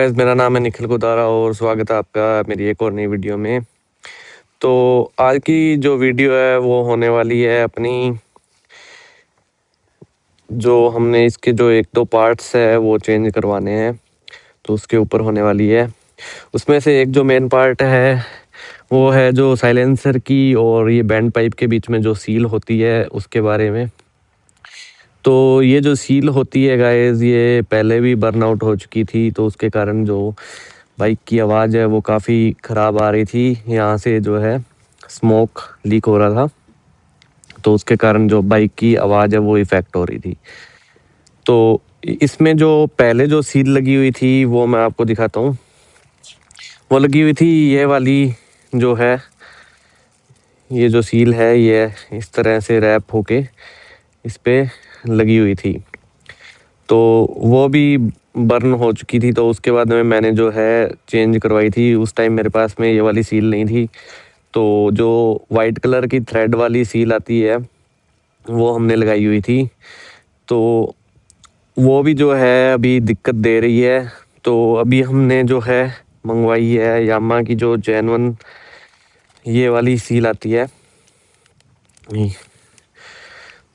Guys, मेरा नाम है निखिल गुदारा और स्वागत है आपका मेरी एक और नई वीडियो में। तो आज की जो वीडियो है वो होने वाली है अपनी, जो हमने इसके जो एक दो पार्ट्स है वो चेंज करवाने हैं, तो उसके ऊपर होने वाली है। उसमें से एक जो मेन पार्ट है वो है जो साइलेंसर की और ये बैंड पाइप के बीच में जो सील होती है उसके बारे में। तो ये जो सील होती है गाइस, ये पहले भी बर्न आउट हो चुकी थी, तो उसके कारण जो बाइक की आवाज़ है वो काफ़ी ख़राब आ रही थी। यहाँ से जो है स्मोक लीक हो रहा था, तो उसके कारण जो बाइक की आवाज़ है वो इफ़ेक्ट हो रही थी। तो इसमें जो पहले जो सील लगी हुई थी वो मैं आपको दिखाता हूँ। वो लगी हुई थी ये वाली जो है, ये जो सील है ये इस तरह से रैप होके इस पे लगी हुई थी, तो वो भी बर्न हो चुकी थी। तो उसके बाद में मैंने जो है चेंज करवाई थी। उस टाइम मेरे पास में ये वाली सील नहीं थी, तो जो वाइट कलर की थ्रेड वाली सील आती है वो हमने लगाई हुई थी। तो वो भी जो है अभी दिक्कत दे रही है। तो अभी हमने जो है मंगवाई है यामा की जो जेन्युइन ये वाली सील आती है,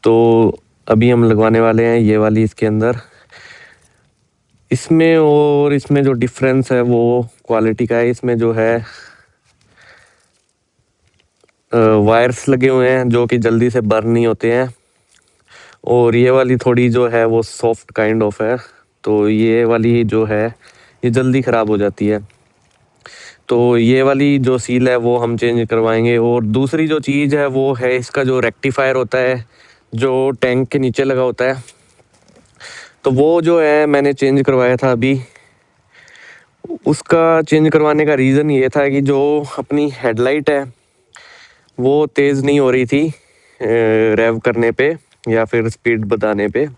तो अभी हम लगवाने वाले हैं ये वाली इसके अंदर। इसमें और इसमें जो डिफरेंस है वो क्वालिटी का है। इसमें जो है वायर्स लगे हुए हैं जो कि जल्दी से बर्न नहीं होते हैं, और ये वाली थोड़ी जो है वो सॉफ्ट काइंड ऑफ है, तो ये वाली जो है ये जल्दी ख़राब हो जाती है। तो ये वाली जो सील है वो हम चेंज करवाएंगे। और दूसरी जो चीज़ है वो है इसका जो रेक्टिफायर होता है जो टैंक के नीचे लगा होता है, तो वो जो है मैंने चेंज करवाया था अभी। उसका चेंज करवाने का रीज़न ये था कि जो अपनी हेडलाइट है वो तेज़ नहीं हो रही थी रेव करने पे या फिर स्पीड बताने पे।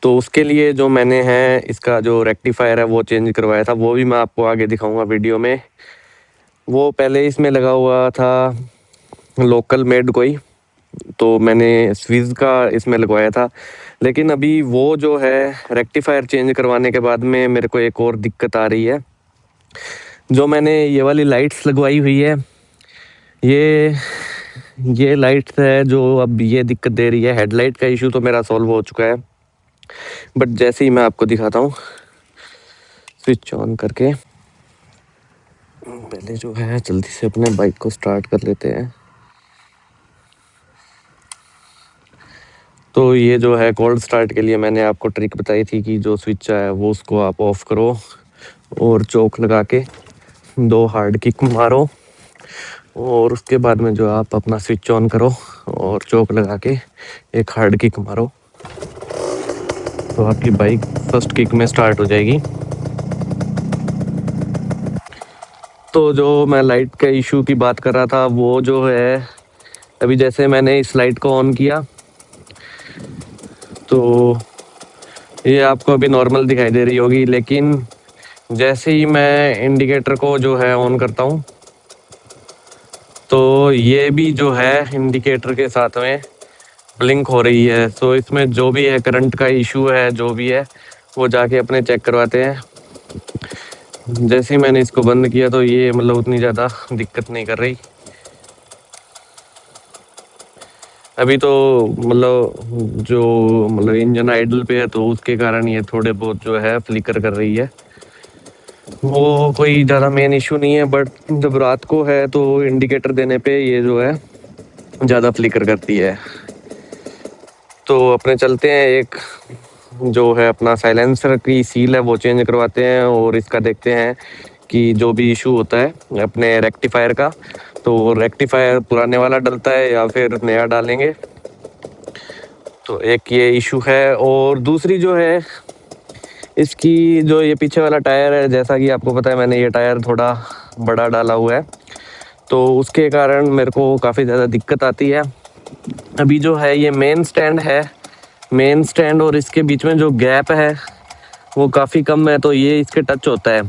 तो उसके लिए जो मैंने है इसका जो रेक्टिफायर है वो चेंज करवाया था, वो भी मैं आपको आगे दिखाऊंगा वीडियो में। वो पहले इसमें लगा हुआ था लोकल मेड कोई, तो मैंने स्विस का इसमें लगवाया था। लेकिन अभी वो जो है रेक्टिफायर चेंज करवाने के बाद में मेरे को एक और दिक्कत आ रही है। जो मैंने ये वाली लाइट्स लगवाई हुई है, ये ये लाइट्स है जो अब ये दिक्कत दे रही है। हेडलाइट का इशू तो मेरा सॉल्व हो चुका है, बट जैसे ही मैं आपको दिखाता हूँ स्विच ऑन करके, पहले जो है जल्दी से अपने बाइक को स्टार्ट कर लेते हैं। तो ये जो है कोल्ड स्टार्ट के लिए मैंने आपको ट्रिक बताई थी कि जो स्विच है वो उसको आप ऑफ करो और चोक लगा के 2 हार्ड किक मारो, और उसके बाद में जो आप अपना स्विच ऑन करो और चोक लगा के 1 हार्ड किक मारो, तो आपकी बाइक फर्स्ट किक में स्टार्ट हो जाएगी। तो जो मैं लाइट के इशू की बात कर रहा था वो जो है, अभी जैसे मैंने इस लाइट को ऑन किया तो ये आपको अभी नॉर्मल दिखाई दे रही होगी, लेकिन जैसे ही मैं इंडिकेटर को जो है ऑन करता हूँ तो ये भी जो है इंडिकेटर के साथ में ब्लिंक हो रही है। सो इसमें जो भी है करंट का इशू है जो भी है वो जाके अपने चेक करवाते हैं। जैसे ही मैंने इसको बंद किया तो ये मतलब उतनी ज़्यादा दिक्कत नहीं कर रही अभी। तो मतलब इंजन आइडल पे है, तो उसके कारण ये थोड़े बहुत जो है फ्लिकर कर रही है। वो कोई ज़्यादा मेन इशू नहीं है, बट जब रात को है तो इंडिकेटर देने पे ये जो है ज़्यादा फ्लिकर करती है। तो अपने चलते हैं, एक जो है अपना साइलेंसर की सील है वो चेंज करवाते हैं और इसका देखते हैं कि जो भी इशू होता है अपने रेक्टिफायर का, तो रेक्टिफायर पुराने वाला डलता है या फिर नया डालेंगे। तो एक ये इशू है। और दूसरी जो है इसकी जो ये पीछे वाला टायर है, जैसा कि आपको पता है मैंने ये टायर थोड़ा बड़ा डाला हुआ है, तो उसके कारण मेरे को काफ़ी ज़्यादा दिक्कत आती है। अभी जो है ये मेन स्टैंड है, मेन स्टैंड और इसके बीच में जो गैप है वो काफ़ी कम है, तो ये इसके टच होता है,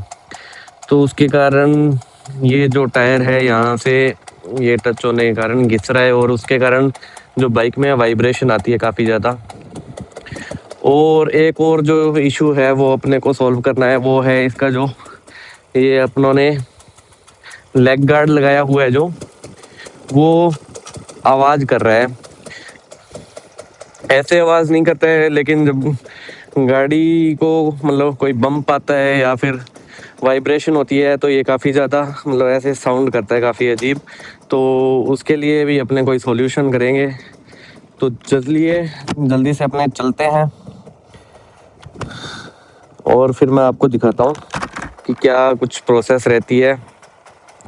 तो उसके कारण ये जो टायर है यहाँ से ये टच होने के कारण घिस रहा है, और उसके कारण जो बाइक में वाइब्रेशन आती है काफ़ी ज़्यादा। और एक और जो इशू है वो अपने को सॉल्व करना है, वो है इसका जो ये अपनों ने लेग गार्ड लगाया हुआ है, जो वो आवाज़ कर रहा है। ऐसे आवाज़ नहीं करता है, लेकिन जब गाड़ी को मतलब कोई बम्प आता है या फिर वाइब्रेशन होती है तो ये काफ़ी ज़्यादा मतलब ऐसे साउंड करता है, काफ़ी अजीब। तो उसके लिए भी अपने कोई सॉल्यूशन करेंगे। तो चलिए जल्दी से अपने चलते हैं और फिर मैं आपको दिखाता हूँ कि क्या कुछ प्रोसेस रहती है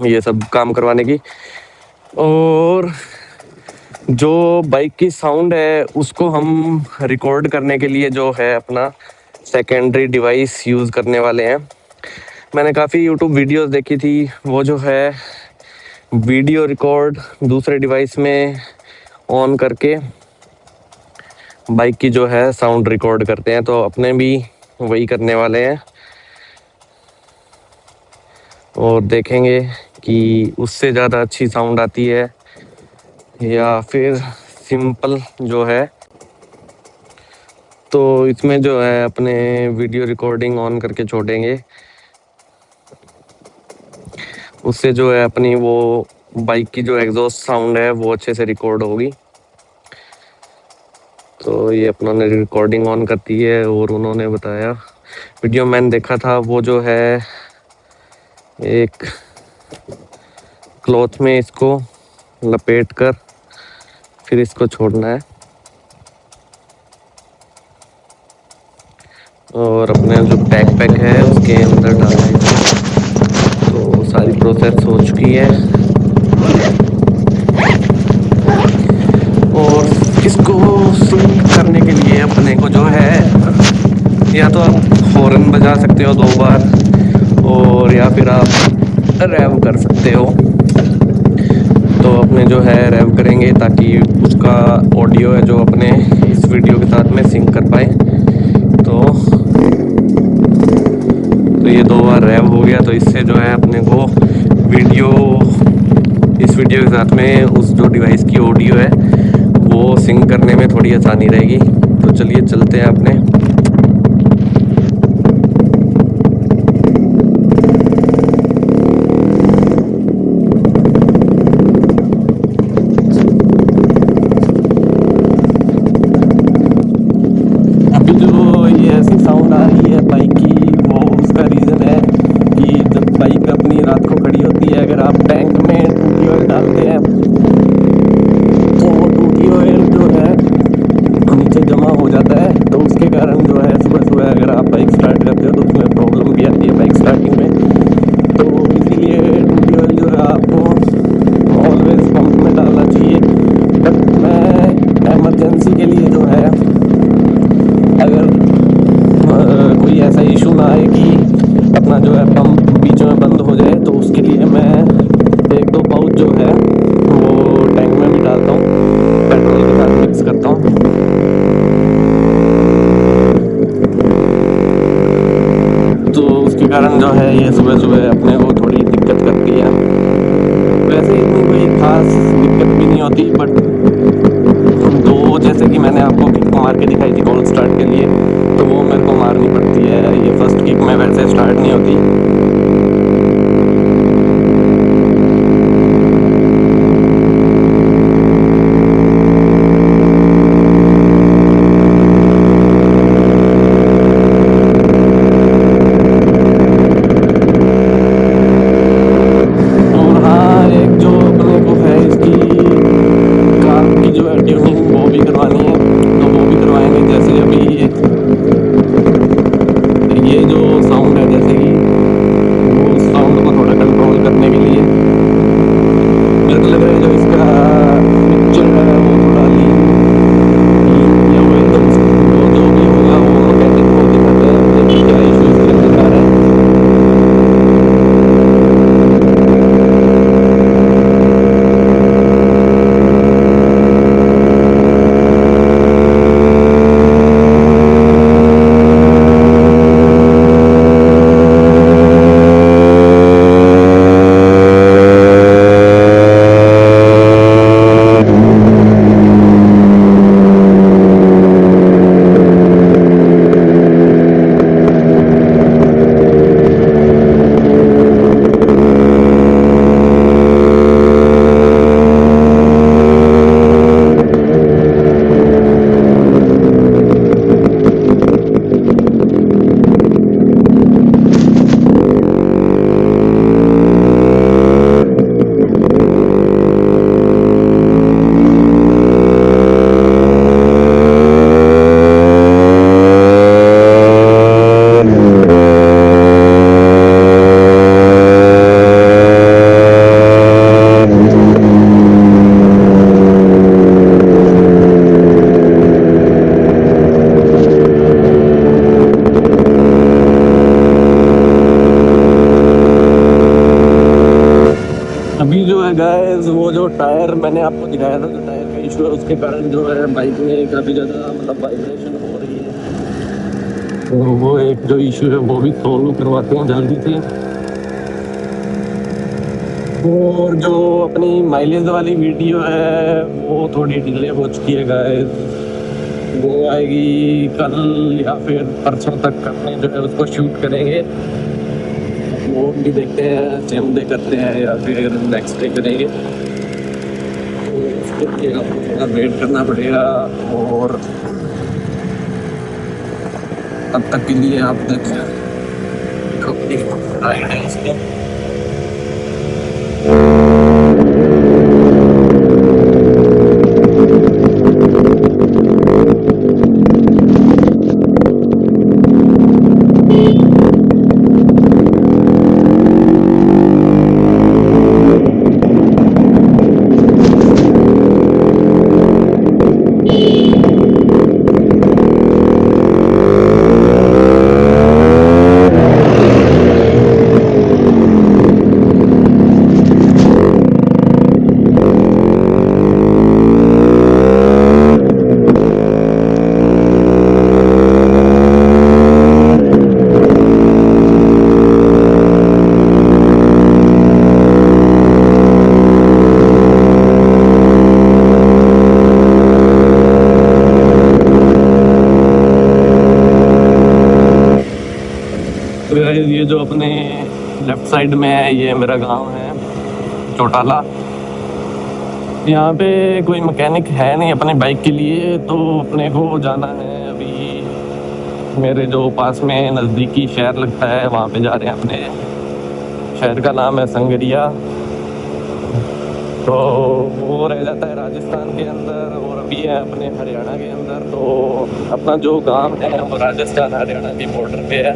ये सब काम करवाने की। और जो बाइक की साउंड है उसको हम रिकॉर्ड करने के लिए जो है अपना सेकेंडरी डिवाइस यूज़ करने वाले हैं। मैंने काफ़ी यूट्यूब वीडियोस देखी थी, वो जो है वीडियो रिकॉर्ड दूसरे डिवाइस में ऑन करके बाइक की जो है साउंड रिकॉर्ड करते हैं। तो अपने भी वही करने वाले हैं और देखेंगे कि उससे ज़्यादा अच्छी साउंड आती है या फिर सिंपल जो है। तो इसमें जो है अपने वीडियो रिकॉर्डिंग ऑन करके छोड़ेंगे, उससे जो है अपनी वो बाइक की जो एग्जॉस्ट साउंड है वो अच्छे से रिकॉर्ड होगी। तो ये अपनों ने रिकॉर्डिंग ऑन कर दी है और उन्होंने बताया, वीडियो मैंने देखा था, वो जो है एक क्लॉथ में इसको लपेट कर फिर इसको छोड़ना है और अपने जो बैकपैक है उसके अंदर डालना है इसको। तो सारी प्रोसेस हो चुकी है और इसको सिंक करने के लिए अपने को जो है या तो आप हॉर्न बजा सकते हो 2 बार और या फिर आप रैव कर सकते हो। तो अपने जो है रैव करेंगे ताकि उसका ऑडियो है जो अपने इस वीडियो के साथ में सिंक कर पाए। तो ये 2 बार रैव हो गया, तो इससे जो है अपने को वीडियो इस वीडियो के साथ में उस जो डिवाइस की ऑडियो है वो सिंक करने में थोड़ी आसानी रहेगी। तो चलिए चलते हैं अपने। अभी जो ये ऐसी साउंड आ रही है बाइक की, वो उसका रीज़न है कि जब बाइक अपनी रात को खड़ी होती है, अगर आप टैंक में टूटी ऑयल डालते हैं तो वो टूटी ऑयल जो है नीचे जमा हो जाता है। तो उसके कारण जो है सुबह सुबह अगर आप बाइक स्टार्ट करते हो तो उसमें प्रॉब्लम भी आती है बाइक स्टार्टिंग में। तो इसीलिए टूटी ऑयल जो है आपको ऑलवेज पंप में डालना चाहिए। बट मैं एमरजेंसी के लिए जो है, अगर कोई ऐसा इशू ना आए कि अपना जो है पंप बीच में बंद हो जाए, तो उसके लिए मैं 1-2 पाउच जो है वो टैंक में भी डालता हूँ, पेट्रोल के साथ मिक्स करता हूँ। तो उसके कारण जो है ये सुबह सुबह अपने को थोड़ी दिक्कत करती है। वैसे इतनी कोई खास दिक्कत भी नहीं होती, बट तो जैसे कि मैंने आपको किक मार के दिखाई थी कोल्ड स्टार्ट के लिए, तो वो मेरे को मारनी पड़ती है। ये फर्स्ट किक में वैसे स्टार्ट नहीं होती। और हाँ, एक जो अपने को है इसकी कार की जो है ट्यूनिंग वो भी करवानी है, तो वो भी करवाएंगे। जैसे अभी ये जो साउंड है, जैसे कि वो साउंड को थोड़ा कंट्रोल करने के लिए मेरे को लग रहा है जो इसका पिक्चर है वो थोड़ा लीन या वो एकदम वो जो भी होगा वो मैकेनिक को दिखाता है कि क्या इशू इसके अंदर आ रहा है। जो टायर मैंने आपको दिखाया था, जो टायर का इशू है, उसके कारण जो है बाइक में काफ़ी ज़्यादा मतलब वाइब्रेशन हो रही है। तो वो एक जो इशू है वो भी सॉल्व करवाते हैं जल्दी से। और जो अपनी माइलेज वाली वीडियो है वो थोड़ी डिले हो चुकी है गाइस, वो आएगी कल या फिर परसों तक अपने जो है उसको शूट करेंगे। वो भी देखते हैं सेम डे करते हैं या फिर नेक्स्ट डे करेंगे, तो उसके लिए आपको थोड़ा वेट करना पड़ेगा। और तब तक के लिए आप देखें राइड है इसकी। ये जो अपने लेफ्ट साइड में है ये मेरा गांव है चौटाला। यहाँ पे कोई मैकेनिक है नहीं अपने बाइक के लिए, तो अपने को जाना है अभी मेरे जो पास में नज़दीकी शहर लगता है वहाँ पे जा रहे हैं। अपने शहर का नाम है संगरिया, तो वो रह जाता है राजस्थान के अंदर और अभी है अपने हरियाणा के अंदर। तो अपना जो गांव है वो राजस्थान हरियाणा के बॉर्डर पे है।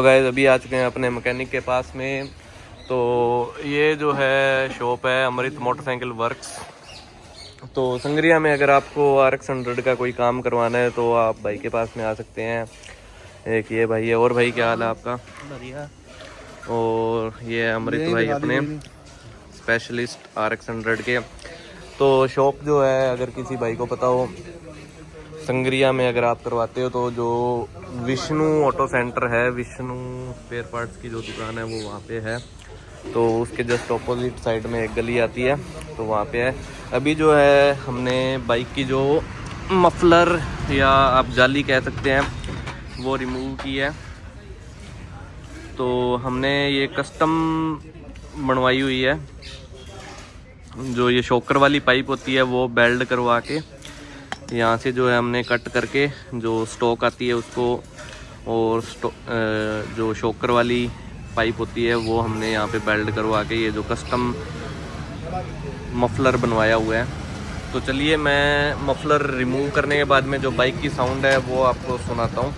गाइस अभी आ चुके हैं अपने मैकेनिक के पास में। तो ये जो है शॉप है अमृत मोटरसाइकिल वर्क्स। तो संगरिया में अगर आपको RX 100 का कोई काम करवाना है तो आप भाई के पास में आ सकते हैं। एक ये भाई है। और भाई क्या हाल है आपका? बढ़िया। और ये अमृत भाई अपने स्पेशलिस्ट RX 100 के। तो शॉप जो है अगर किसी भाई को पता हो संगरिया में अगर आप करवाते हो तो जो विष्णु ऑटो सेंटर है, विष्णु स्पेयर पार्ट्स की जो दुकान है वो वहाँ पे है। तो उसके जस्ट ऑपोजिट साइड में एक गली आती है तो वहाँ पे है। अभी जो है हमने बाइक की जो मफलर या आप जाली कह सकते हैं वो रिमूव की है। तो हमने ये कस्टम बनवाई हुई है। जो ये शॉकर वाली पाइप होती है वो बेल्ड करवा के यहाँ से जो है हमने कट करके जो स्टॉक आती है उसको, और जो शॉकर वाली पाइप होती है वो हमने यहाँ पे बेल्ड करवा के ये जो कस्टम मफलर बनवाया हुआ है। तो चलिए मैं मफलर रिमूव करने के बाद में जो बाइक की साउंड है वो आपको सुनाता हूँ।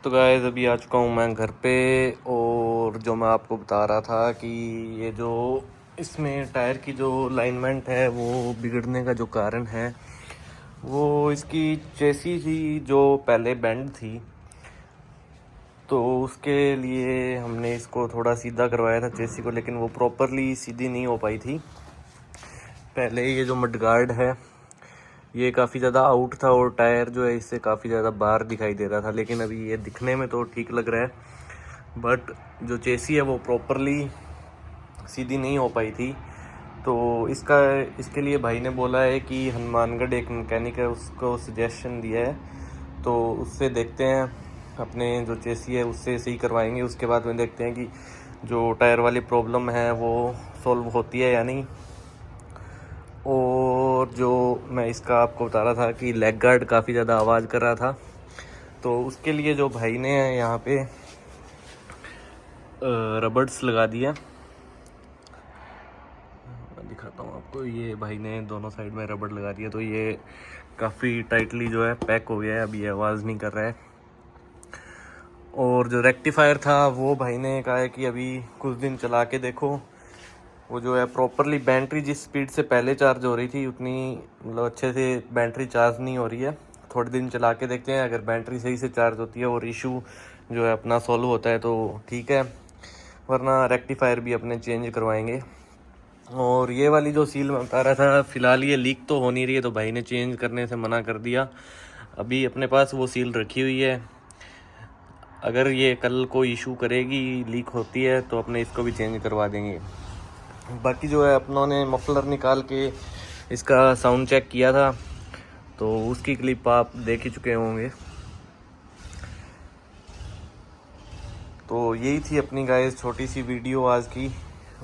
तो गाइस अभी आ चुका हूँ मैं घर पे। और जो मैं आपको बता रहा था कि ये जो इसमें टायर की जो अलाइनमेंट है वो बिगड़ने का जो कारण है वो इसकी चेसी थी जो पहले बेंड थी। तो उसके लिए हमने इसको थोड़ा सीधा करवाया था चेसी को, लेकिन वो प्रॉपरली सीधी नहीं हो पाई थी। पहले ये जो मडगार्ड है ये काफ़ी ज़्यादा आउट था और टायर जो है इससे काफ़ी ज़्यादा बाहर दिखाई दे रहा था, लेकिन अभी ये दिखने में तो ठीक लग रहा है। बट जो चेसी है वो प्रॉपरली सीधी नहीं हो पाई थी। तो इसके लिए भाई ने बोला है कि हनुमानगढ़ एक मैकेनिक है उसको सजेशन दिया है, तो उससे देखते हैं अपने जो चेसी है उससे सही करवाएंगे। उसके बाद में देखते हैं कि जो टायर वाली प्रॉब्लम है वो सॉल्व होती है या नहीं। और जो मैं इसका आपको बता रहा था कि लेग गार्ड काफ़ी ज़्यादा आवाज़ कर रहा था, तो उसके लिए जो भाई ने यहाँ पे रबर्स लगा दिया, दिखाता हूँ आपको। ये भाई ने दोनों साइड में रबड़ लगा दिया तो ये काफ़ी टाइटली जो है पैक हो गया है, अब ये आवाज़ नहीं कर रहा है। और जो रेक्टिफायर था वो भाई ने कहा है कि अभी कुछ दिन चला के देखो, वो जो है प्रॉपरली बैटरी जिस स्पीड से पहले चार्ज हो रही थी उतनी मतलब अच्छे से बैटरी चार्ज नहीं हो रही है। थोड़े दिन चला के देखते हैं, अगर बैटरी सही से चार्ज होती है और इशू जो है अपना सॉल्व होता है तो ठीक है, वरना रेक्टिफायर भी अपने चेंज करवाएंगे। और ये वाली जो सील मैं बता रहा था फ़िलहाल ये लीक तो हो नहीं रही है, तो भाई ने चेंज करने से मना कर दिया। अभी अपने पास वो सील रखी हुई है, अगर ये कल कोई इशू करेगी लीक होती है तो अपने इसको भी चेंज करवा देंगे। बाकी जो है अपनों ने मफलर निकाल के इसका साउंड चेक किया था तो उसकी क्लिप आप देख ही चुके होंगे। तो यही थी अपनी गाइस छोटी सी वीडियो आज की।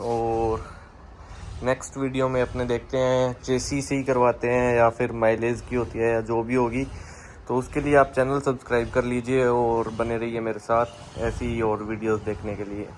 और नेक्स्ट वीडियो में अपने देखते हैं चेसी से ही करवाते हैं या फिर माइलेज की होती है या जो भी होगी। तो उसके लिए आप चैनल सब्सक्राइब कर लीजिए और बने रहिए मेरे साथ ऐसी ही और वीडियोस देखने के लिए।